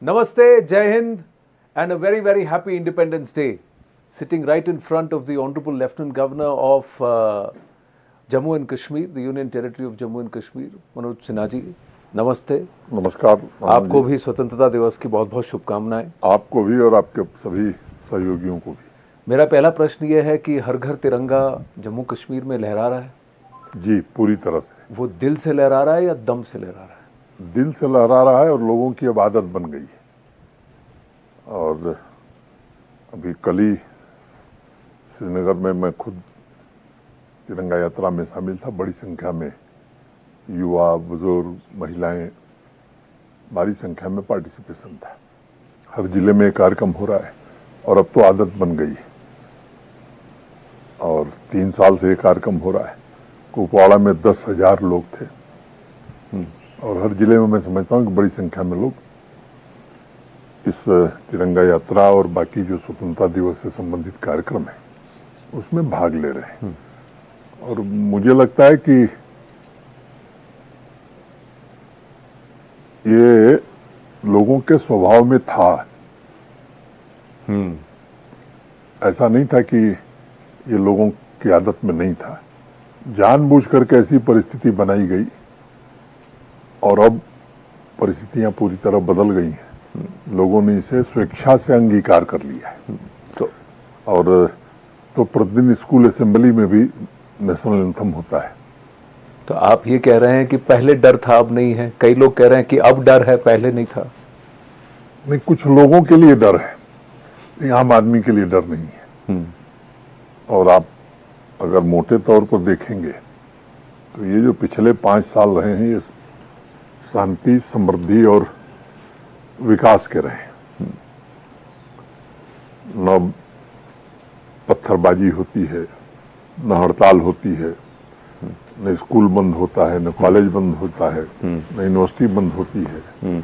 Namaste, Jai Hind, and a very, very happy Independence Day. Sitting right in front of the Honorable Lieutenant Governor of Jammu and Kashmir, the Union Territory of Jammu and Kashmir, Manoj Sinha ji. नमस्ते। नमस्कार। आपको भी स्वतंत्रता दिवस की बहुत बहुत शुभकामनाएं। आपको भी और आपके सभी सहयोगियों को भी। मेरा पहला प्रश्न ये है कि हर घर तिरंगा जम्मू कश्मीर में लहरा रहा है? जी, पूरी तरह से। वो दिल से लहरा रहा है या दम से लहरा रहा है? दिल से लहरा रहा है और लोगों की अब आदत बन गई है। और अभी कल ही श्रीनगर में मैं खुद तिरंगा यात्रा में शामिल था। बड़ी संख्या में युवा, बुजुर्ग, महिलाएं, भारी संख्या में पार्टिसिपेशन था। हर जिले में कार्यक्रम हो रहा है और अब तो आदत बन गई है और 3 साल से ये कार्यक्रम हो रहा है। कुपवाड़ा में 10,000 लोग थे और हर जिले में मैं समझता हूँ कि बड़ी संख्या में लोग इस तिरंगा यात्रा और बाकी जो स्वतंत्रता दिवस से संबंधित कार्यक्रम है उसमें भाग ले रहे हैं। और मुझे लगता है कि ये लोगों के स्वभाव में था। ऐसा नहीं था कि ये लोगों की आदत में नहीं था। जानबूझ करके ऐसी परिस्थिति बनाई गई और अब परिस्थितियां पूरी तरह बदल गई हैं। लोगों ने इसे स्वेच्छा से अंगीकार कर लिया है। तो प्रतिदिन स्कूल असेंबली में भी नेशनल एंथम होता है। तो आप ये कह रहे हैं कि पहले डर था अब नहीं है? कई लोग कह रहे हैं कि अब डर है, पहले नहीं था। नहीं, कुछ लोगों के लिए डर है, आम आदमी के लिए डर नहीं है। और आप अगर मोटे तौर पर देखेंगे तो ये जो पिछले 5 साल रहे हैं ये शांति, समृद्धि और विकास के रहे। न पत्थरबाजी होती है, न हड़ताल होती है, न स्कूल बंद होता है, न कॉलेज बंद होता है, न यूनिवर्सिटी बंद होती है।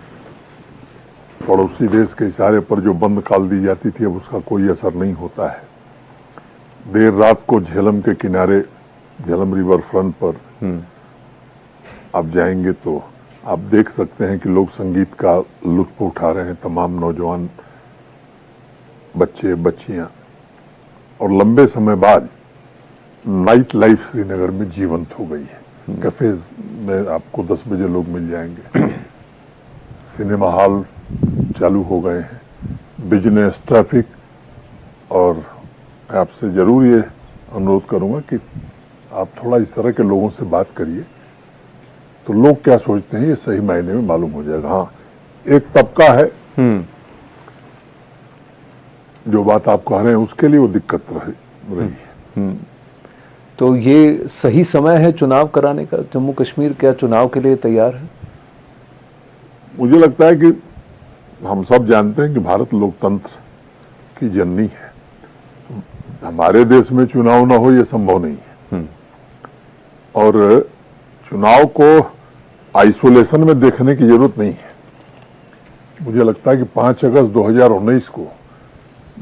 पड़ोसी देश के इशारे पर जो बंद काल दी जाती थी अब उसका कोई असर नहीं होता है। देर रात को झेलम के किनारे, झेलम रिवर फ्रंट पर आप जाएंगे तो आप देख सकते हैं कि लोग संगीत का लुत्फ उठा रहे हैं। तमाम नौजवान, बच्चे, बच्चियां। और लंबे समय बाद नाइट लाइफ श्रीनगर में जीवंत हो गई है। कैफेज में आपको 10 बजे लोग मिल जाएंगे। सिनेमा हॉल चालू हो गए हैं। Business, traffic. और आपसे जरूर ये अनुरोध करूंगा कि आप थोड़ा इस तरह के लोगों से बात करिए तो लोग क्या सोचते हैं ये सही मायने में मालूम हो जाएगा। हाँ, एक तबका है जो बात आप कह रहे हैं उसके लिए वो दिक्कत रही है। तो ये सही समय है चुनाव कराने का? जम्मू कश्मीर क्या चुनाव के लिए तैयार है? मुझे लगता है कि हम सब जानते हैं कि भारत लोकतंत्र की जननी है। हमारे देश में चुनाव ना हो ये संभव नहीं है। और चुनाव को आइसोलेशन में देखने की जरूरत नहीं है। मुझे लगता है कि 5 अगस्त 2019 को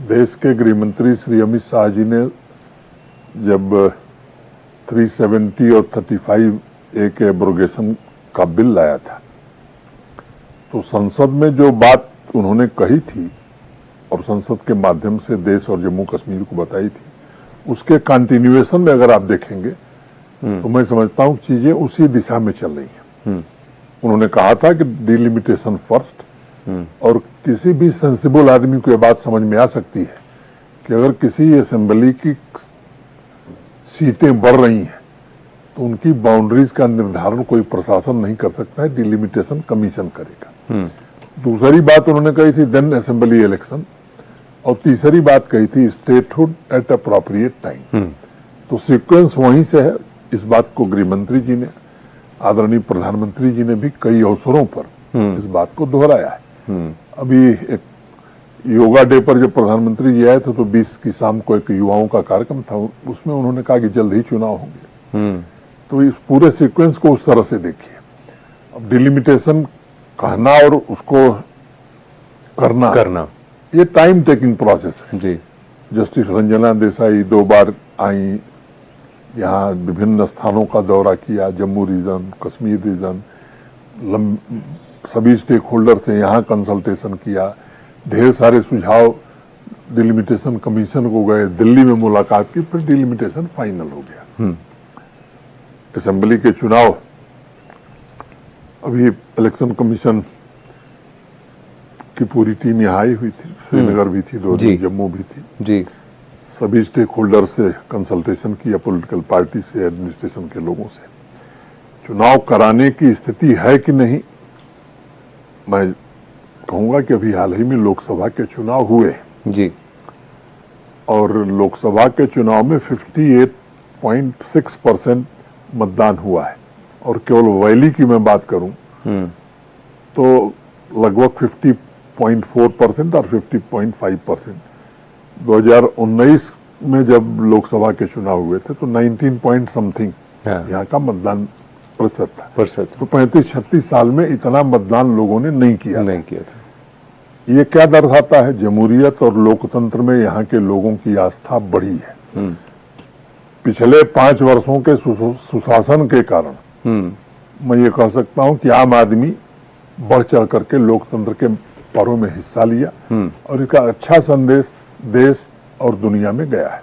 देश के गृह मंत्री श्री अमित शाह जी ने जब 370 और 35A के एब्रोगेशन का बिल लाया था तो संसद में जो बात उन्होंने कही थी और संसद के माध्यम से देश और जम्मू कश्मीर को बताई थी उसके कंटिन्यूएशन में अगर आप देखेंगे तो मैं समझता हूं चीजें उसी दिशा में चल रही हैं। उन्होंने कहा था कि डिलिमिटेशन फर्स्ट। और किसी भी सेंसिबल आदमी को यह बात समझ में आ सकती है कि अगर किसी असेंबली की सीटें बढ़ रही हैं तो उनकी बाउंड्रीज का निर्धारण कोई प्रशासन नहीं कर सकता है, डिलिमिटेशन कमीशन करेगा। दूसरी बात उन्होंने कही थी देन असेंबली इलेक्शन। और तीसरी बात कही थी स्टेटहुड एट अप्रोप्रिएट टाइम। तो सीक्वेंस वहीं से है। इस बात को गृह मंत्री जी ने, आदरणीय प्रधानमंत्री जी ने भी कई अवसरों पर इस बात को दोहराया है। अभी एक योगा डे पर जब प्रधानमंत्री जी आए थे तो 20 की शाम को एक युवाओं का कार्यक्रम था, उसमें उन्होंने कहा कि जल्द ही चुनाव होंगे। तो इस पूरे सीक्वेंस को उस तरह से देखिए। अब डिलिमिटेशन कहना और उसको करना ये टाइम टेकिंग प्रोसेस है जी। जस्टिस रंजना देसाई 2 बार आई, यहाँ विभिन्न स्थानों का दौरा किया, जम्मू रीजन, कश्मीर रीजन, सभी स्टेक होल्डर से यहाँ कंसल्टेशन किया, ढेर सारे सुझाव डिलिमिटेशन कमीशन को गए, दिल्ली में मुलाकात की, फिर डिलिमिटेशन फाइनल हो गया। असेंबली के चुनाव, अभी इलेक्शन कमीशन की पूरी टीम यहाँ आई हुई थी, श्रीनगर भी थी, 2 दिन जम्मू भी थी जी। सभी स्टेक होल्डर से कंसल्टेशन किया, पॉलिटिकल पार्टी से, एडमिनिस्ट्रेशन के लोगों से। चुनाव कराने की स्थिति है कि नहीं, मैं कहूंगा कि अभी हाल ही में लोकसभा के चुनाव हुए जी, और लोकसभा के चुनाव में 58.6% मतदान हुआ है, और केवल वैली की मैं बात करूं तो लगभग 50.4% और 50.5%। 2019 में जब लोकसभा के चुनाव हुए थे तो 19 पॉइंट समथिंग यहाँ का मतदान प्रतिशत था। तो 35-36 साल में इतना मतदान लोगों ने नहीं किया था। ये क्या दर्शाता है? जमहूरियत और लोकतंत्र में यहाँ के लोगों की आस्था बढ़ी है। पिछले 5 वर्षों के सुशासन के कारण मैं ये कह सकता हूँ कि आम आदमी बढ़ चढ़ करके लोकतंत्र के पर्व में हिस्सा लिया और इसका अच्छा संदेश देश और दुनिया में गया है।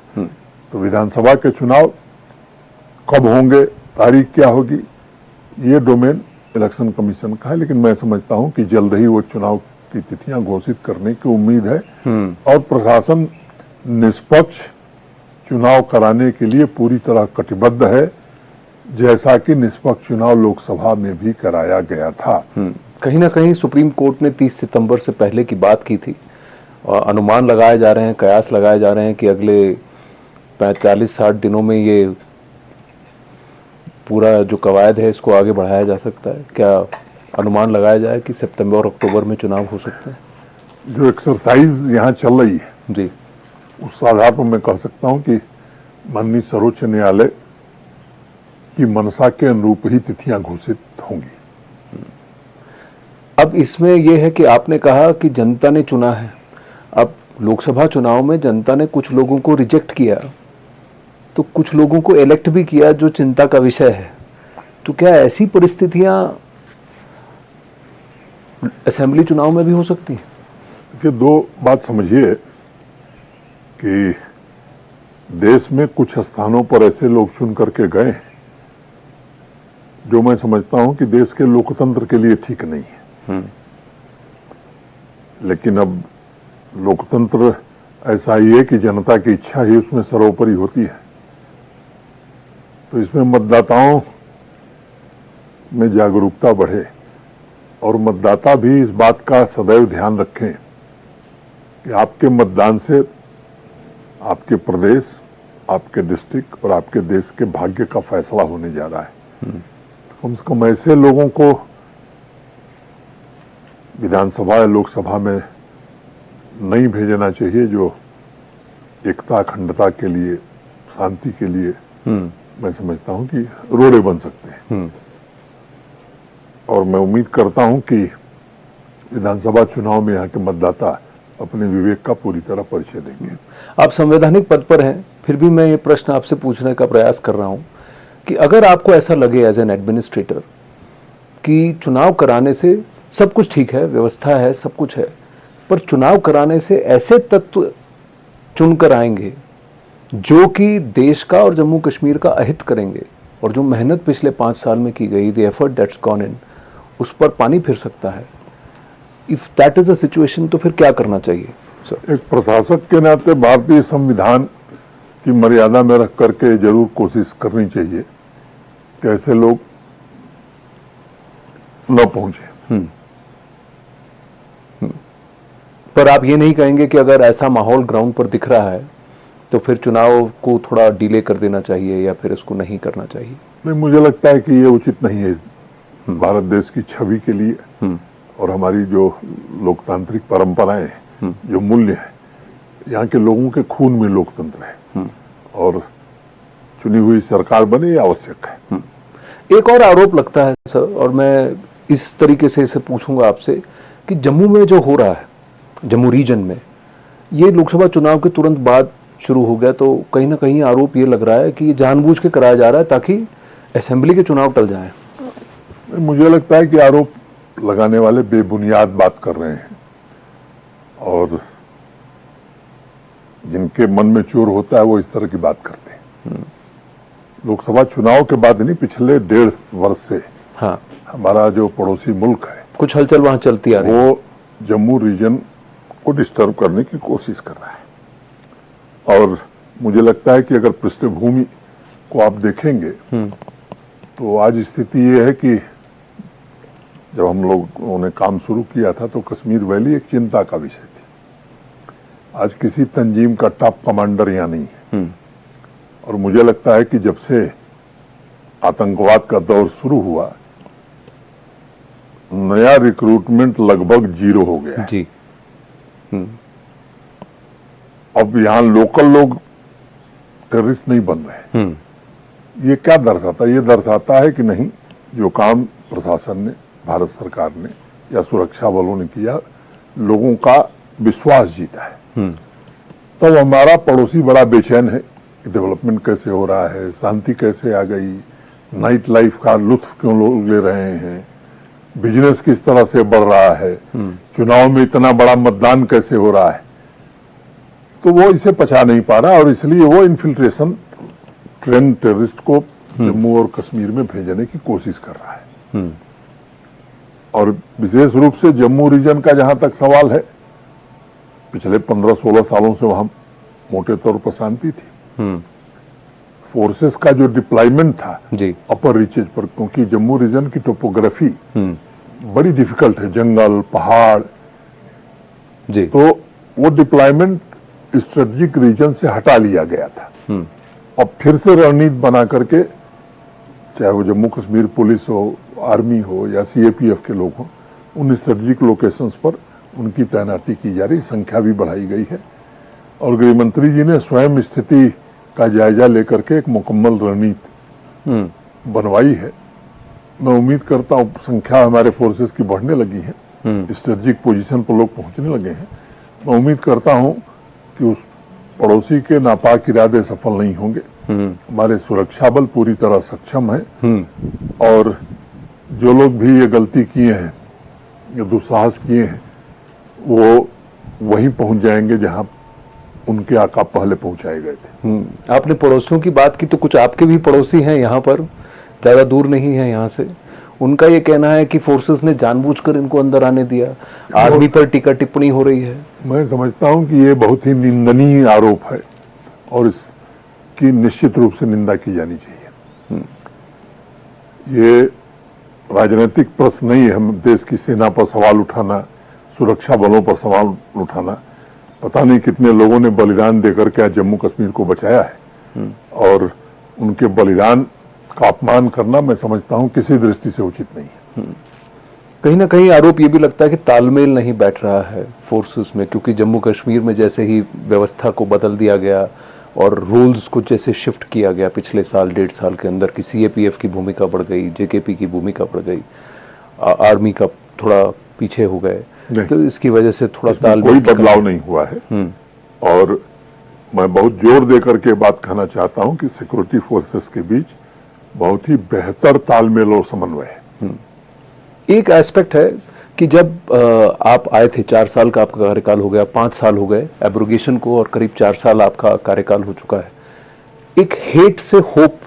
तो विधानसभा के चुनाव कब होंगे, तारीख क्या होगी, ये डोमेन इलेक्शन कमीशन का है, लेकिन मैं समझता हूं कि जल्द ही वो चुनाव की तिथियां घोषित करने की उम्मीद है और प्रशासन निष्पक्ष चुनाव कराने के लिए पूरी तरह कटिबद्ध है, जैसा कि निष्पक्ष चुनाव लोकसभा में भी कराया गया था। कहीं ना कहीं सुप्रीम कोर्ट ने 30 सितंबर से पहले की बात की थी और अनुमान लगाए जा रहे हैं, कयास लगाए जा रहे हैं कि अगले 45-60 दिनों में ये पूरा जो कवायद है इसको आगे बढ़ाया जा सकता है। क्या अनुमान लगाया जाए कि सितंबर और अक्टूबर में चुनाव हो सकते हैं? जो एक्सरसाइज यहाँ चल रही है जी, उस आधार पर मैं कह सकता हूँ कि माननीय सर्वोच्च न्यायालय की मंशा के अनुरूप ही तिथियां घोषित होंगी। अब इसमें यह है कि आपने कहा कि जनता ने चुना है। अब लोकसभा चुनाव में जनता ने कुछ लोगों को रिजेक्ट किया तो कुछ लोगों को इलेक्ट भी किया, जो चिंता का विषय है। तो क्या ऐसी परिस्थितियां असेंबली चुनाव में भी हो सकती हैं? देखिए, 2 बात समझिए कि देश में कुछ स्थानों पर ऐसे लोग चुन करके गए हैं जो मैं समझता हूं कि देश के लोकतंत्र के लिए ठीक नहीं है। लेकिन अब लोकतंत्र ऐसा ही है कि जनता की इच्छा ही उसमें सर्वोपरि होती है। तो इसमें मतदाताओं में जागरूकता बढ़े और मतदाता भी इस बात का सदैव ध्यान रखें कि आपके मतदान से आपके प्रदेश, आपके डिस्ट्रिक्ट और आपके देश के भाग्य का फैसला होने जा रहा है। कम से कम ऐसे लोगों को विधानसभा या लोकसभा में नहीं भेजना चाहिए जो एकता अखंडता के लिए, शांति के लिए मैं समझता हूं कि रोड़े बन सकते हैं। और मैं उम्मीद करता हूं कि विधानसभा चुनाव में यहाँ के मतदाता अपने विवेक का पूरी तरह परिचय देंगे। आप संवैधानिक पद पर हैं, फिर भी मैं ये प्रश्न आपसे पूछने का प्रयास कर रहा हूं कि अगर आपको ऐसा लगे एज एन एडमिनिस्ट्रेटर कि चुनाव कराने से सब कुछ ठीक है, व्यवस्था है, सब कुछ है, पर चुनाव कराने से ऐसे तत्व चुनकर आएंगे जो कि देश का और जम्मू कश्मीर का अहित करेंगे, और जो मेहनत पिछले 5 साल में की गई, the effort that's gone in, उस पर पानी फिर सकता है। If that is a situation, तो फिर क्या करना चाहिए सर? एक प्रशासक के नाते भारतीय संविधान की मर्यादा में रख करके जरूर कोशिश करनी चाहिए कि ऐसे लोग न पहुंचे। पर आप ये नहीं कहेंगे कि अगर ऐसा माहौल ग्राउंड पर दिख रहा है तो फिर चुनाव को थोड़ा डिले कर देना चाहिए या फिर इसको नहीं करना चाहिए? नहीं, मुझे लगता है कि ये उचित नहीं है भारत देश की छवि के लिए और हमारी जो लोकतांत्रिक परंपराएं हैं, जो मूल्य हैं, यहाँ के लोगों के खून में लोकतंत्र है और चुनी हुई सरकार बने ये आवश्यक है। एक और आरोप लगता है सर, और मैं इस तरीके से इसे पूछूंगा आपसे कि जम्मू में जो हो रहा है, जम्मू रीजन में, ये लोकसभा चुनाव के तुरंत बाद शुरू हो गया, तो कहीं ना कहीं आरोप ये लग रहा है कि ये जानबूझ के कराया जा रहा है ताकि असेंबली के चुनाव टल जाए। मुझे लगता है कि आरोप लगाने वाले बेबुनियाद बात कर रहे हैं और जिनके मन में चोर होता है वो इस तरह की बात करते हैं। लोकसभा चुनाव के बाद नहीं, पिछले 1.5 वर्ष से हाँ, हमारा जो पड़ोसी मुल्क है कुछ हलचल वहां चलती आ रही है। वो जम्मू रीजन को डिस्टर्ब करने की कोशिश कर रहा है और मुझे लगता है कि अगर पृष्ठभूमि को आप देखेंगे तो आज स्थिति ये है कि जब हम लोगों ने काम शुरू किया था तो कश्मीर वैली एक चिंता का विषय थी। आज किसी तंजीम का टॉप कमांडर यहाँ नहीं है और मुझे लगता है कि जब से आतंकवाद का दौर शुरू हुआ नया रिक्रूटमेंट लगभग 0 हो गया है। जी। अब यहाँ लोकल लोग टेररिस्ट नहीं बन रहे। ये क्या दर्शाता है? ये दर्शाता है कि नहीं, जो काम प्रशासन ने, भारत सरकार ने या सुरक्षा बलों ने किया, लोगों का विश्वास जीता है। तो हमारा पड़ोसी बड़ा बेचैन है कि डेवलपमेंट कैसे हो रहा है, शांति कैसे आ गई, नाइट लाइफ का लुत्फ क्यों लोग ले रहे हैं, बिजनेस किस तरह से बढ़ रहा है, चुनाव में इतना बड़ा मतदान कैसे हो रहा है। तो वो इसे पचा नहीं पा रहा और इसलिए वो इन्फिल्ट्रेशन ट्रेंड टेररिस्ट को जम्मू और कश्मीर में भेजने की कोशिश कर रहा है। और विशेष रूप से जम्मू रीजन का जहां तक सवाल है, पिछले 15-16 सालों से वहां मोटे तौर पर शांति थी। फोर्सेस का जो डिप्लॉयमेंट था जी, अपर रीचेज पर, क्योंकि जम्मू रीजन की टोपोग्राफी बड़ी डिफिकल्ट है, जंगल, पहाड़ जी, तो वो डिप्लॉयमेंट स्ट्रेटेजिक रीजन से हटा लिया गया था। अब फिर से रणनीति बना करके, चाहे वो जम्मू कश्मीर पुलिस हो, आर्मी हो या सीएपीएफ के लोग हों, उन स्ट्रेटेजिक लोकेशंस पर उनकी तैनाती की जा रही, संख्या भी बढ़ाई गई है और गृहमंत्री जी ने स्वयं स्थिति का जायजा लेकर के एक मुकम्मल रणनीति बनवाई है। मैं उम्मीद करता हूं संख्या हमारे फोर्सेस की बढ़ने लगी है, स्ट्रेटेजिक पोजीशन पर लोग पहुंचने लगे हैं। मैं उम्मीद करता हूं कि उस पड़ोसी के नापाक इरादे सफल नहीं होंगे। हमारे सुरक्षा बल पूरी तरह सक्षम है और जो लोग भी ये गलती किए हैं, ये दुस्साहस किए हैं, वो वहीं पहुंच जाएंगे जहां उनके आका पहले पहुंचाए गए थे। आपने पड़ोसियों की बात की तो कुछ आपके भी पड़ोसी हैं यहाँ पर, ज्यादा दूर नहीं है यहाँ से। उनका ये कहना है कि फोर्सेस ने जानबूझकर इनको अंदर आने दिया, आर्मी पर टीका टिप्पणी हो रही है। मैं समझता हूं कि ये बहुत ही निंदनीय आरोप है और इसकी निश्चित रूप से निंदा की जानी चाहिए। ये राजनीतिक प्रश्न नहीं है हम देश की सेना पर सवाल उठाना, सुरक्षा बलों पर सवाल उठाना। पता नहीं कितने लोगों ने बलिदान देकर के आज जम्मू कश्मीर को बचाया है और उनके बलिदान का अपमान करना मैं समझता हूं किसी दृष्टि से उचित नहीं है। कहीं ना कहीं आरोप ये भी लगता है कि तालमेल नहीं बैठ रहा है फोर्सेस में, क्योंकि जम्मू कश्मीर में जैसे ही व्यवस्था को बदल दिया गया और रूल्स को जैसे शिफ्ट किया गया पिछले साल 1.5 साल के अंदर कि सीएपीएफ की भूमिका बढ़ गई, जेकेपी की भूमिका बढ़ गई, आर्मी का थोड़ा पीछे हो गए, तो इसकी वजह से थोड़ा तालमेल, कोई बदलाव नहीं हुआ है। और मैं बहुत जोर देकर के बात कहना चाहता हूं कि सिक्योरिटी फोर्सेस के बीच बहुत ही बेहतर तालमेल और समन्वय है। एक एस्पेक्ट है कि जब आप आए थे, 4 साल का आपका कार्यकाल हो गया, 5 साल हो गए एब्रोगेशन को और करीब 4 साल आपका कार्यकाल हो चुका है। एक हेट से होप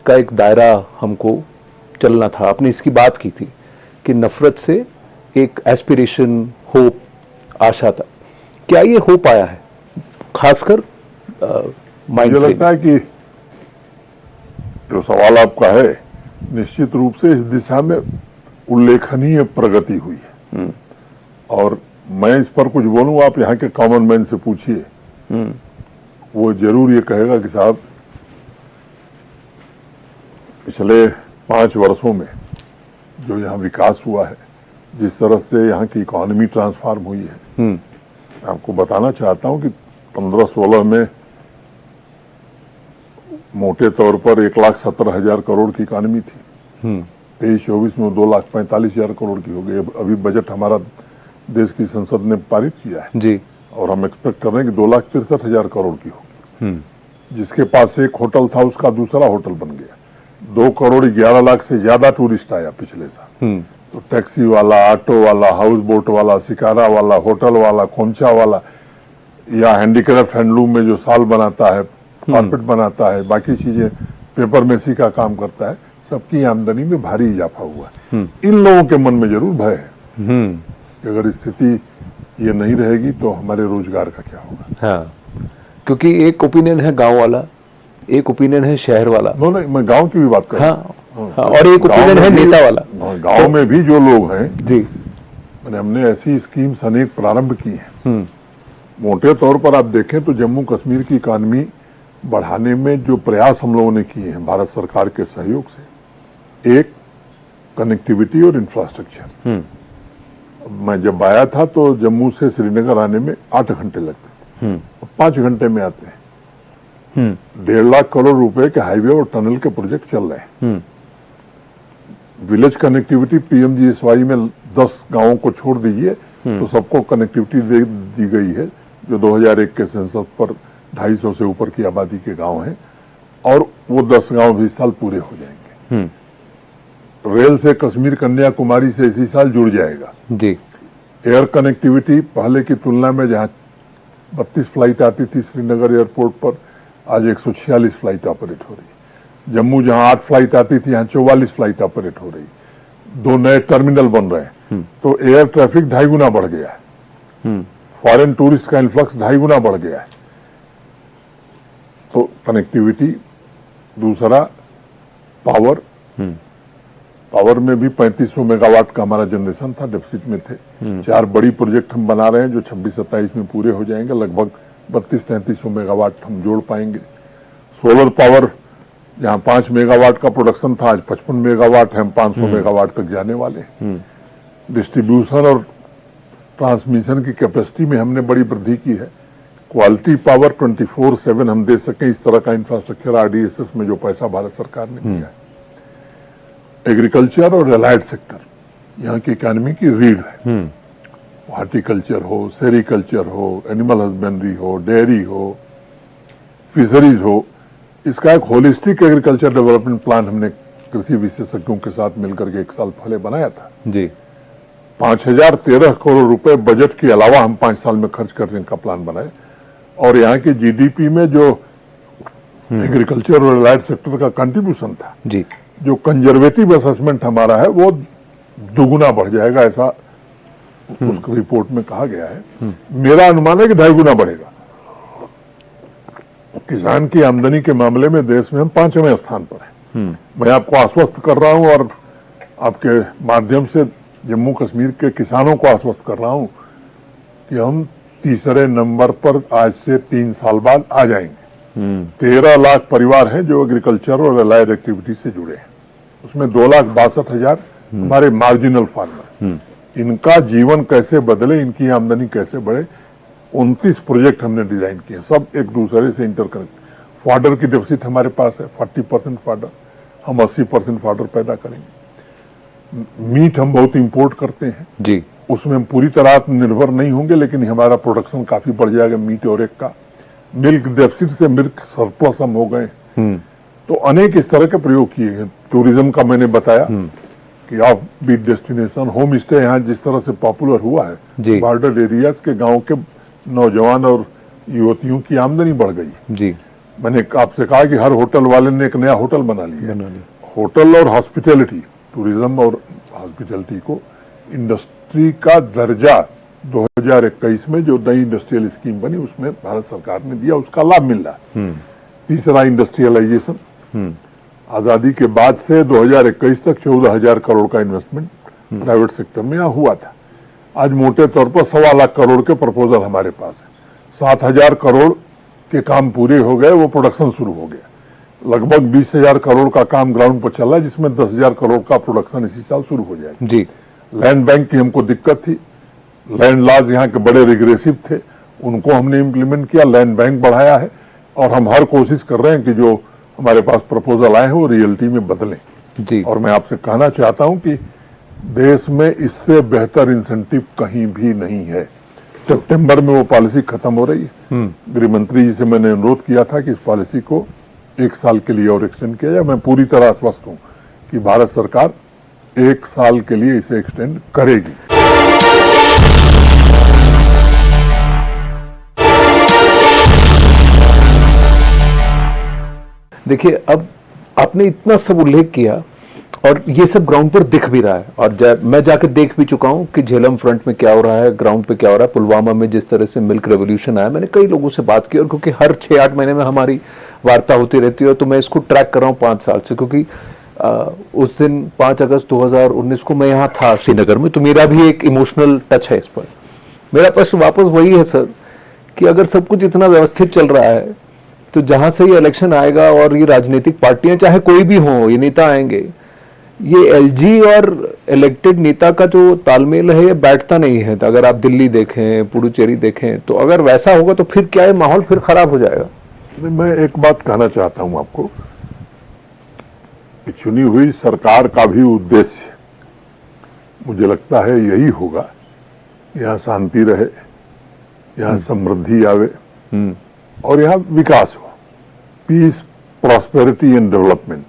का एक दायरा हमको चलना था, आपने इसकी बात की थी कि नफरत से एक एस्पिरेशन, होप, आशा था। क्या ये हो पाया है? खासकर मुझे लगता है कि जो सवाल आपका है, निश्चित रूप से इस दिशा में उल्लेखनीय प्रगति हुई है और मैं इस पर कुछ बोलूं, आप यहाँ के कॉमन मैन से पूछिए, वो जरूर ये कहेगा कि साहब पिछले 5 वर्षों में जो यहाँ विकास हुआ है, जिस तरह से यहाँ की इकोनॉमी ट्रांसफॉर्म हुई है, मैं आपको बताना चाहता हूँ कि 15-16 में मोटे तौर पर 1,17,000 करोड़ की इकोनॉमी थी, 23-24 में 2,45,000 करोड़ की हो गई। अभी बजट हमारा देश की संसद ने पारित किया है जी, और हम एक्सपेक्ट कर रहे हैं कि 2,63,000 करोड़ की होगी। जिसके पास एक होटल था उसका दूसरा होटल बन गया, 2,11,00,000 से ज्यादा टूरिस्ट आया पिछले साल। तो टैक्सी वाला, ऑटो वाला, हाउस बोट वाला, शिकारा वाला, होटल वाला, खोमचा वाला, या हैंडीक्राफ्ट हैंडलूम में जो साल बनाता है, कारपेट बनाता है, बाकी चीजें, पेपर मेसी का काम करता है, सबकी आमदनी में भारी इजाफा हुआ है। इन लोगों के मन में जरूर भय है कि अगर स्थिति ये नहीं रहेगी तो हमारे रोजगार का क्या होगा। हाँ, क्योंकि एक ओपिनियन है गांव वाला, एक ओपिनियन है शहर वाला। नहीं, मैं गांव की भी बात कर रहा हूं। हाँ, और एक ओपिनियन है नेता वाला। गांव में भी जो लोग हैं जी, मैंने हमने ऐसी स्कीम्स अनेक प्रारंभ की हैं। मोटे तौर पर आप देखें तो जम्मू कश्मीर की इकॉनमी बढ़ाने में जो प्रयास हम लोगों ने किए हैं भारत सरकार के सहयोग से, एक कनेक्टिविटी और इंफ्रास्ट्रक्चर। मैं जब आया था तो जम्मू से श्रीनगर आने में 8 घंटे लगते थे, 5 घंटे में आते हैं। 1.5 लाख करोड़ रुपए के हाईवे और टनल के प्रोजेक्ट चल रहे हैं। विलेज कनेक्टिविटी पीएमजीएसवाई में 10 गांवों को छोड़ दीजिए तो सबको कनेक्टिविटी दे दी गई है, जो 2001 के सेंसस पर 250 से ऊपर की आबादी के गांव हैं, और वो 10 गांव भी इस साल पूरे हो जाएंगे। रेल से कश्मीर कन्याकुमारी से इसी साल जुड़ जाएगा जी। एयर कनेक्टिविटी पहले की तुलना में जहां 32 फ्लाइट आती थी श्रीनगर एयरपोर्ट पर, आज 146 फ्लाइट ऑपरेट हो रही। जम्मू जहां 8 फ्लाइट आती थी, यहाँ 44 फ्लाइट ऑपरेट हो रही। 2 नए टर्मिनल बन रहे हैं, तो एयर ट्रैफिक 2.5 गुना बढ़ गया है। फॉरेन टूरिस्ट का इन्फ्लक्स 2.5 गुना बढ़ गया है। तो कनेक्टिविटी, दूसरा पावर, पावर में भी 3500 मेगावाट का हमारा जनरेशन था, डेफिसिट में थे। 4 बड़ी प्रोजेक्ट हम बना रहे हैं जो 26-27 में पूरे हो जाएंगे, लगभग 3200-3300 मेगावाट हम जोड़ पाएंगे। सोलर पावर जहां 5 मेगावाट का प्रोडक्शन था, आज 55 मेगावाट है, हम 500 मेगावाट तक जाने वाले हैं। डिस्ट्रीब्यूशन और ट्रांसमिशन की कैपेसिटी में हमने बड़ी वृद्धि की है। क्वालिटी पावर 24/7 हम दे सकें, इस तरह का इंफ्रास्ट्रक्चर आरडीएसएस में जो पैसा भारत सरकार ने दिया है। एग्रीकल्चर और एलाइड सेक्टर यहाँ की इकोनॉमी की रीढ़ है। हॉर्टिकल्चर हो, सेरिकल्चर हो, एनिमल हस्बेंड्री हो, डेयरी हो, फिशरीज हो, इसका एक होलिस्टिक एग्रीकल्चर डेवलपमेंट प्लान हमने कृषि विशेषज्ञों के साथ मिलकर के 1 साल पहले बनाया था जी। 5013 करोड़ रुपए बजट के अलावा हम 5 साल में खर्च करने का प्लान बनाए, और यहाँ की जीडीपी में जो एग्रीकल्चर और एलाइड सेक्टर का कंट्रीब्यूशन था जी, जो कंजर्वेटिव असेसमेंट हमारा है, वो दुगुना बढ़ जाएगा, ऐसा उस रिपोर्ट में कहा गया है। मेरा अनुमान है कि 2.5 गुना बढ़ेगा। किसान की आमदनी के मामले में देश में हम 5वें स्थान पर हैं। मैं आपको आश्वस्त कर रहा हूं और आपके माध्यम से जम्मू कश्मीर के किसानों को आश्वस्त कर रहा हूं कि हम 3रे नंबर पर आज से 3 साल बाद आ जाएंगे। 13 लाख परिवार हैं जो एग्रीकल्चर और एलाइड एक्टिविटी से जुड़े हैं, उसमें 2,62,000 हमारे मार्जिनल फार्मर। इनका जीवन कैसे बदले, इनकी आमदनी कैसे बढ़े, 29 प्रोजेक्ट हमने डिजाइन किए, सब एक दूसरे से इंटरकनेक्ट। फॉडर की डेफिसिट हमारे पास है 40% फॉडर, हम 80% फॉडर पैदा करेंगे। मीट हम बहुत इंपोर्ट करते हैं जी, उसमें हम पूरी तरह निर्भर नहीं होंगे, लेकिन हमारा प्रोडक्शन काफी बढ़ जाएगा मीट और एग का। मिल्क डेफिसिट से मिल्क सरप्लस हम हो गए। तो अनेक इस तरह के प्रयोग किए गए। टूरिज्म का मैंने बताया कि offbeat destination, homestay यहाँ जिस तरह से पॉपुलर हुआ है, बॉर्डर एरियाज के गांव के नौजवान और युवतियों की आमदनी बढ़ गई जी। मैंने आपसे कहा कि हर होटल वाले ने एक नया होटल बना लिया। होटल और हॉस्पिटैलिटी, टूरिज्म और हॉस्पिटैलिटी को इंडस्ट्री का दर्जा 2021 में जो नई इंडस्ट्रियल स्कीम बनी उसमें भारत सरकार ने दिया, उसका लाभ मिल रहा है। तीसरा इंडस्ट्रियलाइजेशन, आजादी के बाद से 2021 तक 14,000 करोड़ का इन्वेस्टमेंट प्राइवेट सेक्टर में यहाँ हुआ था। आज मोटे तौर पर 1.25 लाख करोड़ के प्रपोजल हमारे पास है। 7,000 करोड़ के काम पूरे हो गए, वो प्रोडक्शन शुरू हो गया। लगभग 20,000 करोड़ का काम ग्राउंड पर चल रहा है, जिसमें 10,000 करोड़ का प्रोडक्शन इसी साल शुरू हो जाएगा जी। लैंड बैंक की हमको दिक्कत थी, लैंड लॉज यहाँ के बड़े रिग्रेसिव थे, उनको हमने इम्प्लीमेंट किया, लैंड बैंक बढ़ाया है, और हम हर कोशिश कर रहे हैं कि जो हमारे पास प्रपोजल आए हैं वो रियलिटी में बदलें जी। और मैं आपसे कहना चाहता हूं कि देश में इससे बेहतर इंसेंटिव कहीं भी नहीं है। सितंबर में वो पॉलिसी खत्म हो रही है। गृह मंत्री जी से मैंने अनुरोध किया था कि इस पॉलिसी को 1 साल के लिए और एक्सटेंड किया जाए। मैं पूरी तरह आश्वस्त हूं कि भारत सरकार 1 साल के लिए इसे एक्सटेंड करेगी। देखिए, अब आपने इतना सब उल्लेख किया और ये सब ग्राउंड पर दिख भी रहा है, और मैं जाकर देख भी चुका हूं कि झेलम फ्रंट में क्या हो रहा है, ग्राउंड पे क्या हो रहा है। पुलवामा में जिस तरह से मिल्क रेवोल्यूशन आया, मैंने कई लोगों से बात की, और क्योंकि हर 6-8 महीने में हमारी वार्ता होती रहती है, तो मैं इसको ट्रैक कर रहा हूं 5 साल से, क्योंकि उस दिन 5 अगस्त 2019 को मैं यहां था श्रीनगर में, तो मेरा भी एक इमोशनल टच है इस पर। मेरा प्रश्न वापस वही है सर, कि अगर सब कुछ इतना व्यवस्थित चल रहा है, तो जहां से ये इलेक्शन आएगा और ये राजनीतिक पार्टियां, चाहे कोई भी हो, ये नेता आएंगे, ये एलजी और इलेक्टेड नेता का जो तालमेल है, ये बैठता नहीं है। तो अगर आप दिल्ली देखें, पुडुचेरी देखें, तो अगर वैसा होगा तो फिर क्या है, माहौल फिर खराब हो जाएगा। मैं एक बात कहना चाहता हूं आपको कि चुनी हुई सरकार का भी उद्देश्य मुझे लगता है यही होगा, यहाँ शांति रहे, यहाँ समृद्धि आवे और यहाँ विकास हो, पीस, प्रॉस्पेरिटी एंड डेवलपमेंट।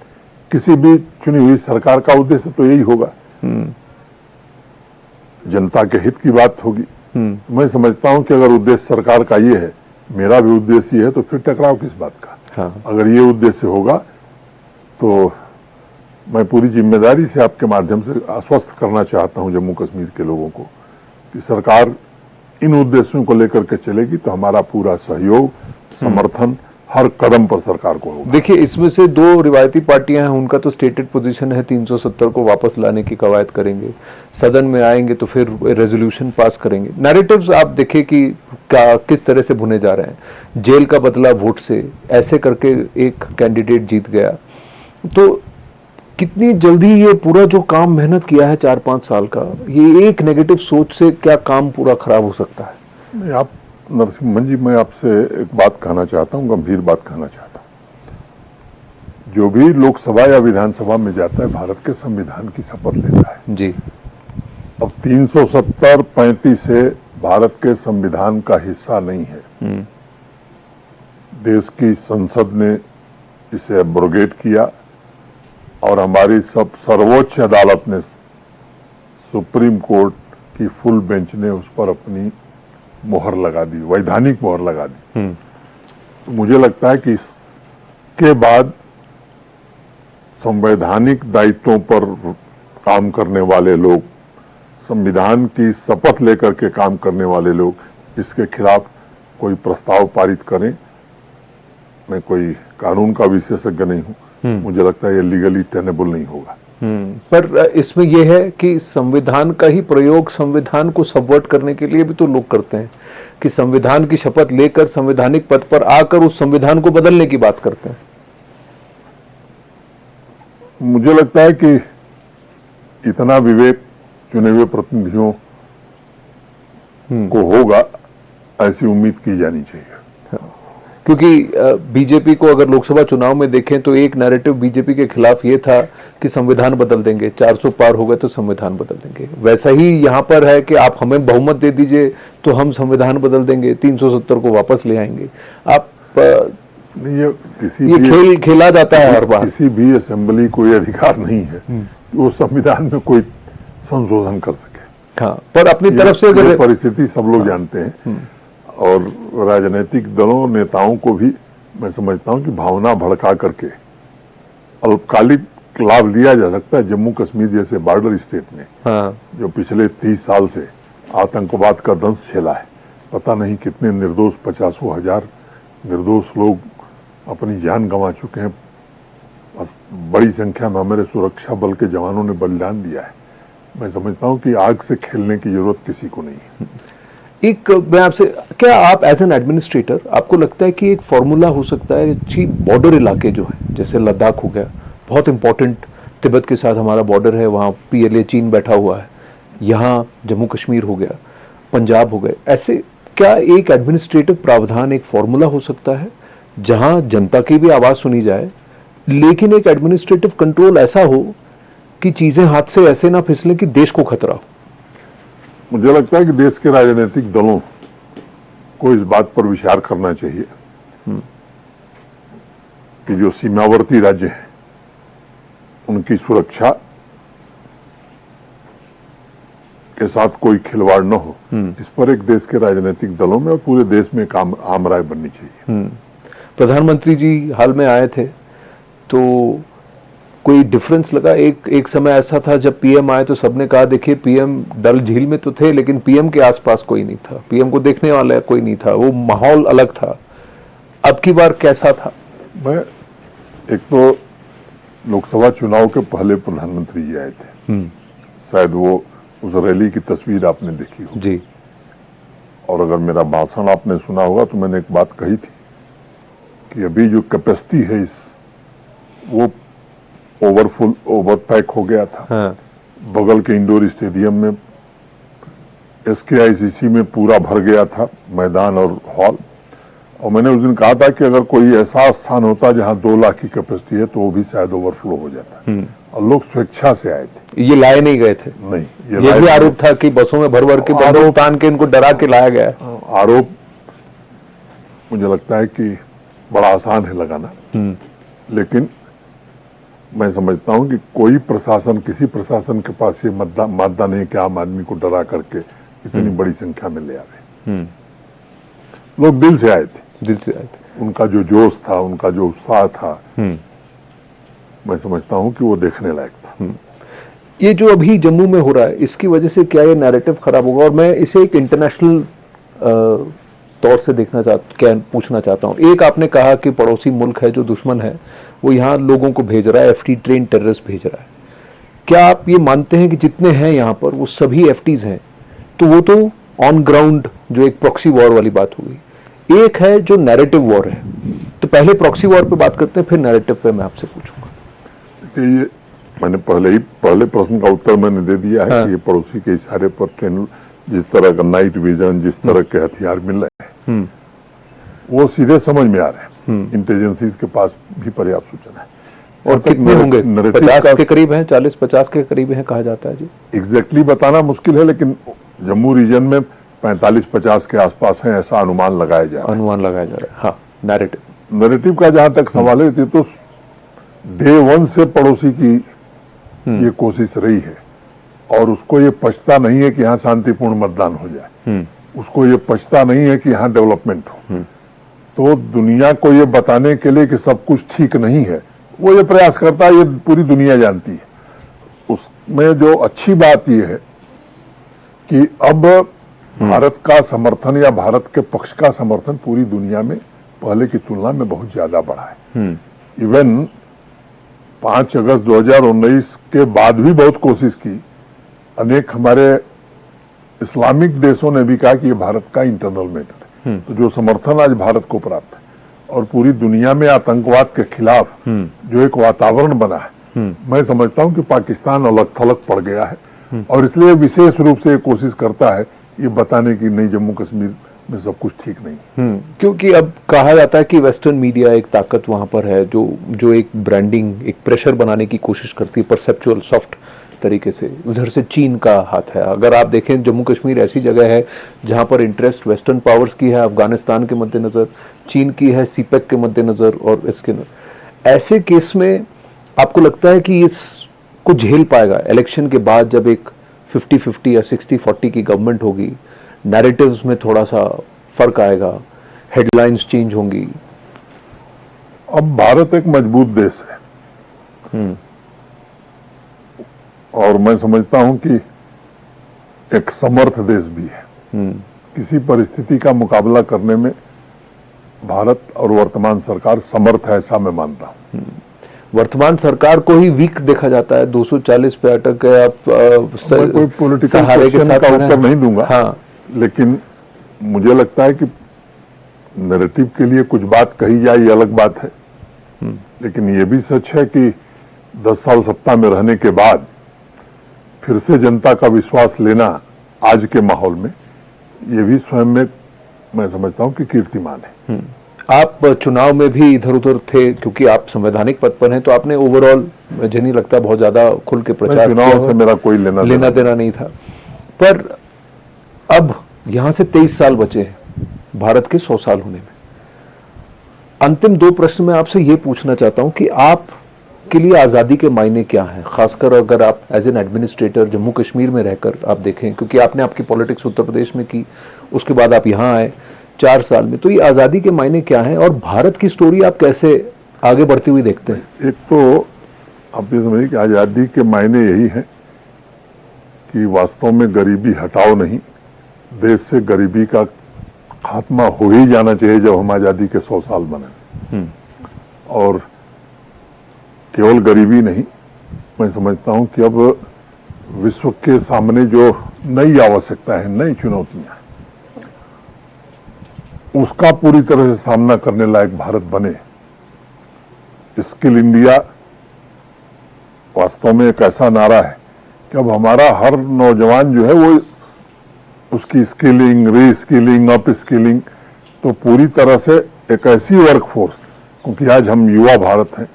किसी भी चुनी हुई सरकार का उद्देश्य तो यही होगा, जनता के हित की बात होगी। मैं समझता हूं कि अगर उद्देश्य सरकार का ये है, मेरा भी उद्देश्य ये है, तो फिर टकराव किस बात का। हाँ। अगर ये उद्देश्य होगा तो मैं पूरी जिम्मेदारी से आपके माध्यम से आश्वस्त करना चाहता हूं जम्मू कश्मीर के लोगों को कि सरकार इन उद्देश्यों को लेकर के चलेगी, तो हमारा पूरा सहयोग, समर्थन हर कदम पर सरकार को होगा। देखिए, इसमें से 2 रिवायती पार्टियां हैं, उनका तो स्टेटेड पोजीशन है 370 को वापस लाने की कवायद करेंगे, सदन में आएंगे तो फिर रेजोल्यूशन पास करेंगे। नैरेटिव्स आप देखिए कि किस तरह से भुने जा रहे हैं। जेल का बदला वोट से, ऐसे करके एक कैंडिडेट जीत गया। तो कितनी जल्दी ये पूरा जो काम मेहनत किया है 4-5 साल का, ये एक नेगेटिव सोच से क्या काम पूरा खराब हो सकता है? नहीं, आप नरसिम्हन जी, मैं आपसे एक बात कहना चाहता हूं, गंभीर बात कहना चाहता हूं। जो भी लोकसभा या विधानसभा में जाता है, भारत के संविधान की शपथ लेता है जी। अब 370-35 से भारत के संविधान का हिस्सा नहीं है। देश की संसद ने इसे एब्रोगेट किया और हमारी सर्वोच्च अदालत ने, सुप्रीम कोर्ट की फुल बेंच ने उस पर अपनी मोहर लगा दी, वैधानिक मोहर लगा दी। तो मुझे लगता है कि इसके बाद संवैधानिक दायित्वों पर काम करने वाले लोग, संविधान की शपथ लेकर के काम करने वाले लोग, इसके खिलाफ कोई प्रस्ताव पारित करें। मैं कोई कानून का विशेषज्ञ नहीं हूं, मुझे लगता है ये लीगली टेनेबल नहीं होगा। पर इसमें यह है कि संविधान का ही प्रयोग संविधान को सबवर्ट करने के लिए भी तो लोग करते हैं, कि संविधान की शपथ लेकर संवैधानिक पद पर आकर उस संविधान को बदलने की बात करते हैं। मुझे लगता है कि इतना विवेक चुने हुए प्रतिनिधियों को होगा, ऐसी उम्मीद की जानी चाहिए। क्योंकि बीजेपी को अगर लोकसभा चुनाव में देखें तो एक नैरेटिव बीजेपी के खिलाफ ये था कि संविधान बदल देंगे, 400 पार हो गए तो संविधान बदल देंगे। वैसा ही यहां पर है कि आप हमें बहुमत दे दीजिए तो हम संविधान बदल देंगे, 370 को वापस ले आएंगे। आप ये खेल खेला जाता है हर बार। किसी भी असेंबली को ये अधिकार नहीं है कि वो संविधान में कोई संशोधन कर सके। हाँ, पर अपनी तरफ से अगर परिस्थिति सब लोग जानते हैं, और राजनीतिक दलों, नेताओं को भी मैं समझता हूं कि भावना भड़का करके अल्पकालिक लाभ लिया जा सकता है। जम्मू कश्मीर जैसे बॉर्डर स्टेट में, जो पिछले 30 साल से आतंकवाद का दंश झेला है, पता नहीं कितने निर्दोष, 50,000 निर्दोष लोग अपनी जान गंवा चुके हैं। बड़ी संख्या में हमारे सुरक्षा बल के जवानों ने बलिदान दिया है। मैं समझता हूं कि आग से खेलने की जरूरत किसी को नहीं है। एक मैं आपसे, क्या आप एज एन एडमिनिस्ट्रेटर, आपको लगता है कि एक फॉर्मूला हो सकता है कि बॉर्डर इलाके जो है, जैसे लद्दाख हो गया, बहुत इंपॉर्टेंट, तिब्बत के साथ हमारा बॉर्डर है, वहां PLA चीन बैठा हुआ है, यहाँ जम्मू कश्मीर हो गया, पंजाब हो गए, ऐसे क्या एक एडमिनिस्ट्रेटिव प्रावधान, एक फॉर्मूला हो सकता है जहां जनता की भी आवाज सुनी जाए, लेकिन एक एडमिनिस्ट्रेटिव कंट्रोल ऐसा हो कि चीजें हाथ से ऐसे ना फिसलें कि देश को खतरा हो? मुझे लगता है कि देश के राजनीतिक दलों को इस बात पर विचार करना चाहिए कि जो सीमावर्ती राज्य हैं उनकी सुरक्षा के साथ कोई खिलवाड़ न हो, इस पर एक देश के राजनीतिक दलों में और पूरे देश में एक आम राय बननी चाहिए। प्रधानमंत्री जी हाल में आए थे तो कोई डिफरेंस लगा? एक समय ऐसा था जब पीएम आए तो सबने कहा देखिए पीएम डल झील में तो थे लेकिन पीएम के आसपास कोई नहीं था, पीएम को देखने वाला कोई नहीं था, वो माहौल अलग था। अब की बार कैसा था? मैं एक तो लोकसभा चुनाव के पहले प्रधानमंत्री जी आए थे, शायद वो उस रैली की तस्वीर आपने देखी हो जी। और अगर मेरा भाषण आपने सुना होगा तो मैंने एक बात कही थी कि अभी जो कैपेसिटी है वो ओवरपैक हो गया था। हाँ। बगल के इंडोर स्टेडियम में SKICC में पूरा भर गया था मैदान और हॉल, और मैंने उस दिन कहा था कि अगर कोई ऐसा स्थान होता जहां 2 लाख की कैपेसिटी है तो वो भी शायद ओवरफ्लो हो जाता। और लोग स्वेच्छा से आए थे, ये लाए नहीं गए थे? नहीं, ये भी आरोप था कि बसों में भर भर के बंदूक तान के इनको डरा के लाया गया। आरोप मुझे लगता है कि बड़ा आसान है लगाना, लेकिन मैं समझता हूं कि कोई प्रशासन, किसी प्रशासन के पास ये मादा नहीं कि आम आदमी को डरा करके इतनी बड़ी संख्या में ले आवे। लोग दिल से आए थे, उनका जो जोश था, उनका जो उत्साह था, मैं समझता हूं कि वो देखने लायक था। ये जो अभी जम्मू में हो रहा है इसकी वजह से क्या ये नैरेटिव खराब होगा? और मैं इसे एक इंटरनेशनल तौर से पूछना चाहता हूं। एक आपने कहा कि पड़ोसी मुल्क है जो दुश्मन है वो यहाँ लोगों को भेज रहा है, FT ट्रेन टेररिस्ट भेज रहा है। क्या आप ये मानते हैं कि जितने हैं यहाँ पर वो सभी FTs हैं? तो वो तो ऑन ग्राउंड जो एक प्रॉक्सी वॉर वाली बात हो गई, एक है जो नैरेटिव वॉर है। तो पहले प्रॉक्सी वॉर पे बात करते हैं, फिर नैरेटिव पे मैं आपसे पूछूंगा। देखिए, ये मैंने पहले प्रश्न का उत्तर मैंने दे दिया है। हाँ। कि ये पड़ोसी के इशारे पर ट्रेन, जिस तरह का नाइट विजन, जिस तरह के हथियार मिल रहे हैं वो सीधे समझ में आ रहे हैं। इंटेलिजेंसीज के पास भी पर्याप्त सूचना है। और कितने होंगे? 50 के करीब हैं, 40-50 के करीब हैं कहा जाता है जी। एग्जैक्टली बताना मुश्किल है, लेकिन जम्मू रीजन में 45-50 के आसपास है, ऐसा अनुमान लगाया जा रहा है। हाँ, नैरेटिव का जहां तक सवाल है तो डे 1 से पड़ोसी की ये कोशिश रही है और उसको ये पछता नहीं है कि यहाँ शांतिपूर्ण मतदान हो जाए, उसको ये पछता नहीं है कि यहाँ डेवलपमेंट हो। तो दुनिया को ये बताने के लिए कि सब कुछ ठीक नहीं है वो ये प्रयास करता है, ये पूरी दुनिया जानती है। उसमें जो अच्छी बात ये है कि अब भारत का समर्थन या भारत के पक्ष का समर्थन पूरी दुनिया में पहले की तुलना में बहुत ज्यादा बढ़ा है। इवन 5 अगस्त 2019 के बाद भी बहुत कोशिश की, अनेक हमारे इस्लामिक देशों ने भी कहा कि ये भारत का इंटरनल मैटर है। तो जो समर्थन आज भारत को प्राप्त है और पूरी दुनिया में आतंकवाद के खिलाफ जो एक वातावरण बना है, मैं समझता हूं कि पाकिस्तान अलग थलग पड़ गया है और इसलिए विशेष रूप से कोशिश करता है ये बताने की नहीं जम्मू कश्मीर में सब कुछ ठीक नहीं। क्योंकि अब कहा जाता है कि वेस्टर्न मीडिया एक ताकत वहां पर है जो एक ब्रांडिंग, एक प्रेशर बनाने की कोशिश करती है परसेप्चुअल सॉफ्ट तरीके से। उधर से चीन का हाथ है। अगर आप देखें जम्मू कश्मीर ऐसी जगह है जहां पर इंटरेस्ट वेस्टर्न पावर्स की है, अफगानिस्तान के मद्देनजर, चीन की है सीपेक के मद्देनजर, और इसके ऐसे केस में आपको लगता है कि इसको झेल पाएगा इलेक्शन के बाद जब एक 50-50 या 60-40 की गवर्नमेंट होगी, नैरेटिव्स में थोड़ा सा फर्क आएगा, हेडलाइंस चेंज होंगी? अब भारत एक मजबूत देश है और मैं समझता हूं कि एक समर्थ देश भी है। किसी परिस्थिति का मुकाबला करने में भारत और वर्तमान सरकार समर्थ है, ऐसा मैं मानता हूं। वर्तमान सरकार को ही वीक देखा जाता है, 240 पे अटक गए। आप कोई पॉलिटिकल क्वेश्चन का उत्तर नहीं दूंगा। हाँ। लेकिन मुझे लगता है कि नैरेटिव के लिए कुछ बात कही जाए ये अलग बात है, लेकिन ये भी सच है कि 10 साल सत्ता में रहने के बाद फिर से जनता का विश्वास लेना आज के माहौल में, ये भी स्वयं में मैं समझता हूं कि कीर्तिमान है। आप चुनाव में भी इधर उधर थे क्योंकि आप संवैधानिक पद पर हैं, तो आपने ओवरऑल मुझे नहीं लगता बहुत ज्यादा खुल के प्रचार किया। चुनाव से मेरा कोई लेना देना नहीं था। पर अब यहां से 23 साल बचे हैं भारत के 100 साल होने में। अंतिम दो प्रश्न मैं आपसे ये पूछना चाहता हूं कि आप के लिए आज़ादी के मायने क्या हैं, खासकर अगर आप as an administrator Jammu Kashmir में रहकर आप देखें, क्योंकि आपने आपकी पॉलिटिक्स उत्तर प्रदेश में की, उसके बाद आप यहाँ आए 4 साल में, तो ये आज़ादी के मायने क्या हैं और भारत की स्टोरी आप कैसे आगे बढ़ती हुई देखते हैं? एक तो आप ये समझिए कि आज़ादी के मायने यही हैं कि वास्तव में गरीबी हटाओ नहीं, देश से गरीबी का खात्मा हो ही जाना चाहिए जब हम आज़ादी के 100 साल बने। और केवल गरीबी नहीं, मैं समझता हूं कि अब विश्व के सामने जो नई आवश्यकता है, नई चुनौतियां, उसका पूरी तरह से सामना करने लायक भारत बने। स्किल इंडिया वास्तव में एक ऐसा नारा है कि अब हमारा हर नौजवान जो है वो उसकी स्किलिंग, रीस्किलिंग, अप स्किलिंग, तो पूरी तरह से एक ऐसी वर्कफोर्स, क्योंकि आज हम युवा भारत हैं,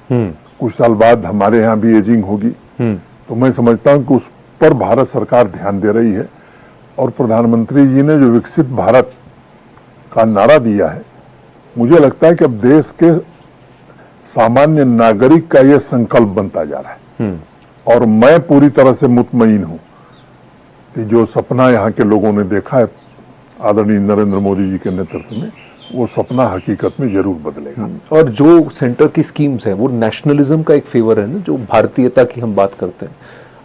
कुछ साल बाद हमारे यहाँ भी एजिंग होगी, तो मैं समझता हूं कि उस पर भारत सरकार ध्यान दे रही है। और प्रधानमंत्री जी ने जो विकसित भारत का नारा दिया है, मुझे लगता है कि अब देश के सामान्य नागरिक का यह संकल्प बनता जा रहा है। और मैं पूरी तरह से मुतमईन हूं कि जो सपना यहाँ के लोगों ने देखा है आदरणीय नरेंद्र मोदी जी के नेतृत्व में, वो सपना हकीकत में जरूर बदलेगा। और जो सेंटर की स्कीम्स है वो नेशनलिज्म का एक फेवर है ना, जो भारतीयता की हम बात करते हैं,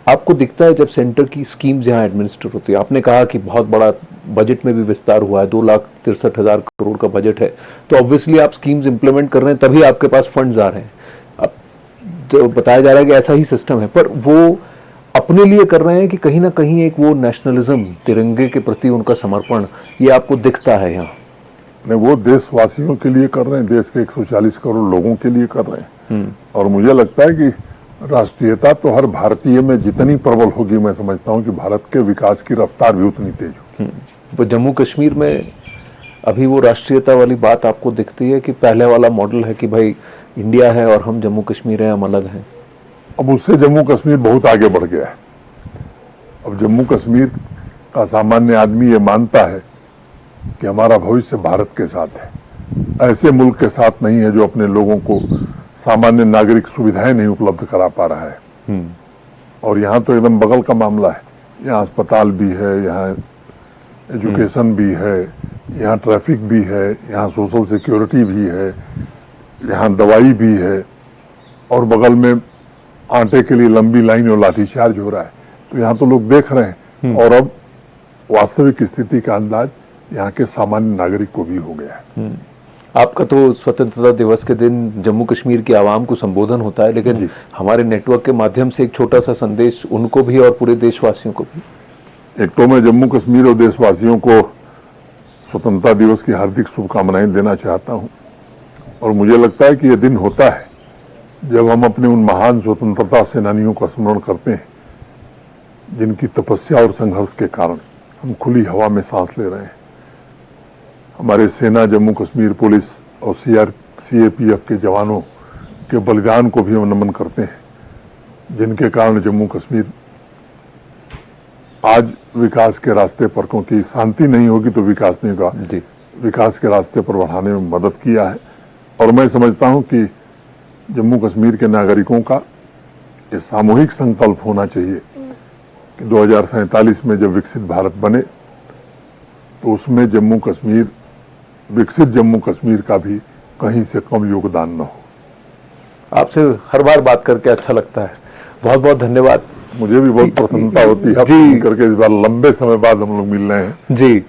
आपको दिखता है जब सेंटर की स्कीम्स यहाँ एडमिनिस्टर होती है? आपने कहा कि बहुत बड़ा बजट में भी विस्तार हुआ है, 2,63,000 करोड़ का बजट है, तो ऑब्वियसली आप स्कीम्स इंप्लीमेंट कर रहे हैं, तभी आपके पास फंड्स आ रहे हैं। अब तो बताया जा रहा है कि ऐसा ही सिस्टम है, पर वो अपने लिए कर रहे हैं कि कहीं ना कहीं एक वो नेशनलिज्म, तिरंगे के प्रति उनका समर्पण, ये आपको दिखता है यहाँ? नहीं, वो देशवासियों के लिए कर रहे हैं, देश के 140 करोड़ लोगों के लिए कर रहे हैं। और मुझे लगता है कि राष्ट्रीयता तो हर भारतीय में जितनी प्रबल होगी, मैं समझता हूं कि भारत के विकास की रफ्तार भी उतनी तेज होगी। तो जम्मू कश्मीर में अभी वो राष्ट्रीयता वाली बात आपको दिखती है कि पहले वाला मॉडल है कि भाई इंडिया है और हम जम्मू कश्मीर हैं, हम अलग हैं? अब उससे जम्मू कश्मीर बहुत आगे बढ़ गया है। अब जम्मू कश्मीर का सामान्य आदमी ये मानता है कि हमारा भविष्य भारत के साथ है, ऐसे मुल्क के साथ नहीं है जो अपने लोगों को सामान्य नागरिक सुविधाएं नहीं उपलब्ध करा पा रहा है। और यहाँ तो एकदम बगल का मामला है, यहाँ अस्पताल भी है, यहाँ एजुकेशन भी है, यहाँ ट्रैफिक भी है, यहाँ सोशल सिक्योरिटी भी है, यहाँ दवाई भी है, और बगल में आटे के लिए लंबी लाइन और लाठीचार्ज हो रहा है। तो यहाँ तो लोग देख रहे हैं, और अब वास्तविक स्थिति का अंदाज यहाँ के सामान्य नागरिक को भी हो गया है। आपका तो स्वतंत्रता दिवस के दिन जम्मू कश्मीर की आवाम को संबोधन होता है, लेकिन हमारे नेटवर्क के माध्यम से एक छोटा सा संदेश उनको भी और पूरे देशवासियों को भी। एक तो मैं जम्मू कश्मीर और देशवासियों को स्वतंत्रता दिवस की हार्दिक शुभकामनाएं देना चाहता हूं। और मुझे लगता है कि यह दिन होता है जब हम अपने उन महान स्वतंत्रता सेनानियों का स्मरण करते हैं, जिनकी तपस्या और संघर्ष के कारण हम खुली हवा में सांस ले रहे हैं। हमारे सेना, जम्मू कश्मीर पुलिस और CRPF के जवानों के बलिदान को भी हम नमन करते हैं, जिनके कारण जम्मू कश्मीर आज विकास के रास्ते पर, क्योंकि शांति नहीं होगी तो विकास नहीं होगा, विकास के रास्ते पर बढ़ाने में मदद किया है। और मैं समझता हूं कि जम्मू कश्मीर के नागरिकों का ये सामूहिक संकल्प होना चाहिए कि 2047 में जब विकसित भारत बने तो उसमें जम्मू कश्मीर, विकसित जम्मू कश्मीर का भी कहीं से कम योगदान न हो। आपसे हर बार बात करके अच्छा लगता है, बहुत बहुत धन्यवाद। मुझे भी बहुत प्रसन्नता होती है करके, इस बार लंबे समय बाद हम लोग मिल रहे हैं। जी।